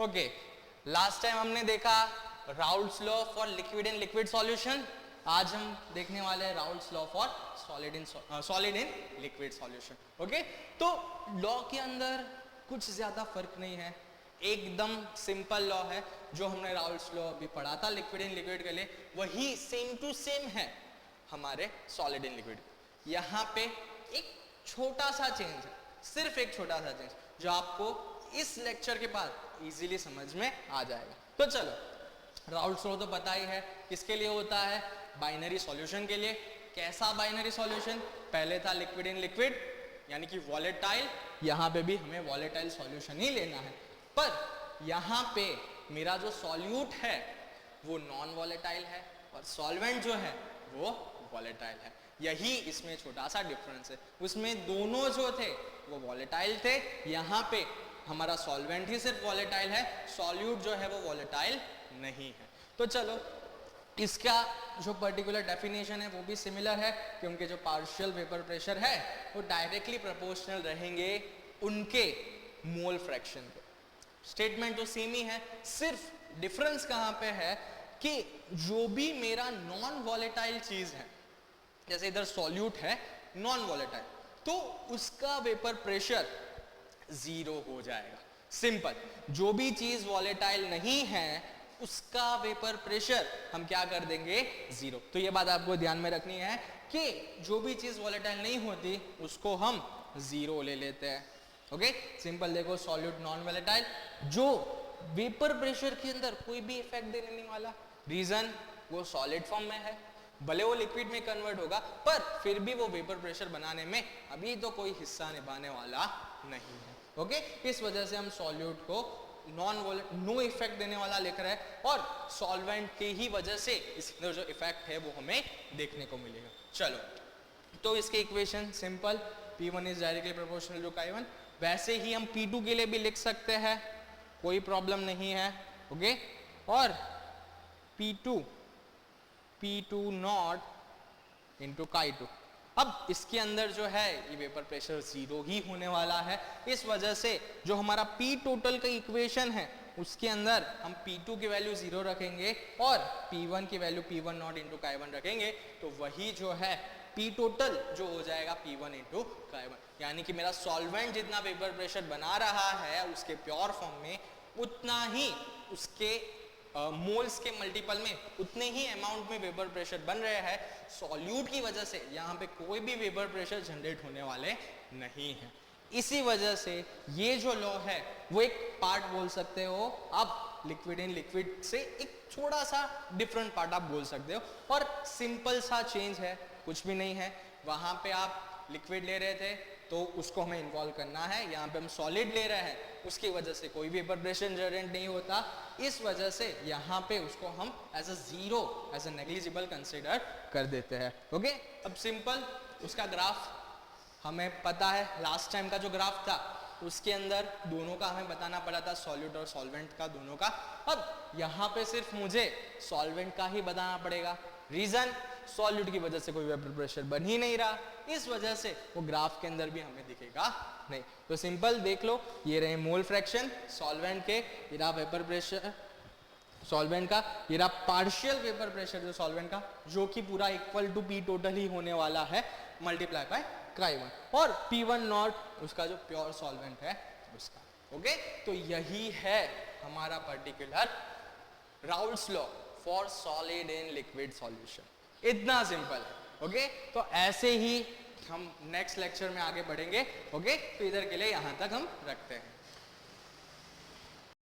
Okay, last time हमने देखा Raoult's law for liquid in liquid solution, आज हम देखने वाले हैं Raoult's law for solid in liquid solution. Okay, तो लॉ के अंदर कुछ ज्यादा फर्क नहीं है, एकदम सिंपल लॉ है। जो हमने राउल्ट्स लॉ अभी पढ़ा था लिक्विड इन लिक्विड के लिए, वही सेम टू सेम है हमारे सॉलिड इन लिक्विड। यहाँ पे एक छोटा सा चेंज है, सिर्फ एक छोटा सा चेंज, जो आपको इस लेक्चर के बाद इजीली समझ में आ जाएगा। तो चलो, राउल्ट्स लॉ तो पता ही है किसके लिए होता है, बाइनरी सॉल्यूशन के लिए। कैसा बाइनरी सॉल्यूशन? पहले था लिक्विड इन लिक्विड यानी कि वॉलेटाइल, यहाँ पे भी हमें वॉलेटाइल सॉल्यूशन ही लेना है, पर यहाँ पे मेरा जो सॉल्यूट है वो नॉन वॉलेटाइल है और सॉल्वेंट जो है वो वॉलेटाइल है। यही इसमें छोटा सा डिफरेंस है, उसमें दोनों जो थे वो वॉलेटाइल थे, यहाँ पे हमारा सॉल्वेंट ही सिर्फ वॉलेटाइल है, सॉल्यूट जो है वो वॉलेटाइल नहीं है। तो चलो, इसका जो पर्टिकुलर डेफिनेशन है वो भी सिमिलर है, क्योंकि जो पार्शियल वेपर प्रेशर है वो डायरेक्टली प्रोपोर्शनल रहेंगे उनके मोल फ्रैक्शन के। स्टेटमेंट तो सेम ही है, सिर्फ डिफरेंस कहाँ पे है कि जो भी मेरा नॉन वॉलेटाइल चीज है, जैसे इधर सॉल्यूट है नॉन वॉलेटाइल, तो उसका वेपर प्रेशर जीरो हो जाएगा। सिंपल, जो भी चीज वॉलेटाइल नहीं है उसका वेपर प्रेशर हम क्या कर देंगे, जीरो। तो ये बात आपको ध्यान में रखनी है कि जो भी चीज वॉलेटाइल नहीं होती उसको हम जीरो ले लेते हैं। ओके, सिंपल देखो, सॉल्यूट नॉन वॉलेटाइल, जो वेपर प्रेशर के अंदर कोई भी इफेक्ट देने नहीं वाला, रीजन वो सॉलिड फॉर्म में है, भले वो लिक्विड में कन्वर्ट होगा पर फिर भी वो वेपर प्रेशर बनाने में अभी तो कोई हिस्सा निभाने वाला नहीं है। ओके, इस वजह से हम सॉल्यूट को नो इफेक्ट देने वाला लिख रहे हैं और सॉल्वेंट के ही वजह से इसके जो इफेक्ट है वो हमें देखने को मिलेगा। चलो, तो इसके equation simple, P1 is directly proportional to Chi1, वैसे ही हम P2 के लिए भी लिख सकते हैं, कोई प्रॉब्लम नहीं है। ओके, और P2 नॉट इंटू Chi2। अब इसके अंदर जो है ये वेपर प्रेशर जीरो ही होने वाला है, इस वजह से जो हमारा P टोटल का इक्वेशन है उसके अंदर हम P2 की वैल्यू जीरो रखेंगे और P1 की value P1 not into Chi1 रखेंगे, तो वही जो है P टोटल जो हो जाएगा P1 इंटू Chi1। यानी कि मेरा सॉल्वेंट जितना वेपर प्रेशर बना रहा है उसके प्योर फॉर्म में, उतना ही उसके मोल्स के मल्टीपल में उतने ही अमाउंट में वेपर प्रेशर बन रहे हैं। सॉल्यूट की वजह से यहाँ पे कोई भी वेपर प्रेशर जनरेट होने वाले नहीं है। इसी वजह से ये जो लॉ है वो एक पार्ट बोल सकते हो आप लिक्विड इन लिक्विड से, एक थोड़ा सा डिफरेंट पार्ट आप बोल सकते हो, और सिंपल सा चेंज है, कुछ भी नहीं है। वहां पे आप लिक्विड ले रहे थे तो उसको हमें इन्वॉल्व करना है, यहाँ पे हम सॉलिड ले रहे हैं, उसकी वजह से कोई भी वेपर प्रेशर जनरेट नहीं होता, इस वजह से यहाँ पे उसको हम as a zero, as a negligible consider कर देते हैं। ओके, अब सिंपल उसका ग्राफ हमें पता है, लास्ट टाइम का जो ग्राफ था उसके अंदर दोनों का हमें बताना पड़ा था, सॉल्यूट और सॉल्वेंट का दोनों का। अब यहाँ पे सिर्फ मुझे सॉल्वेंट का ही बताना पड़ेगा, रीजन सॉल्यूट की वजह से कोई वेपर प्रेशर बन ही नहीं रहा, इस वजह से वो ग्राफ के अंदर भी हमें दिखेगा नहीं। तो सिंपल देख लो, ये रहे मोल फ्रैक्शन सॉल्वेंट के, ये रहा वेपर प्रेशर सॉल्वेंट का, ये रहा पार्शियल वेपर प्रेशर जो सॉल्वेंट का, जो कि पूरा इक्वल टू P टोटल ही होने वाला है मल्टीप्लाई बाय Chi1, और P1 नॉट उसका जो प्योर सॉल्वेंट है उसका। ओके, तो यही है हमारा particular Raoult's law for solid in liquid solution, इतना सिंपल है। ओके, तो ऐसे ही हम नेक्स्ट लेक्चर में आगे बढ़ेंगे। ओके, तो इधर के लिए यहां तक हम रखते हैं।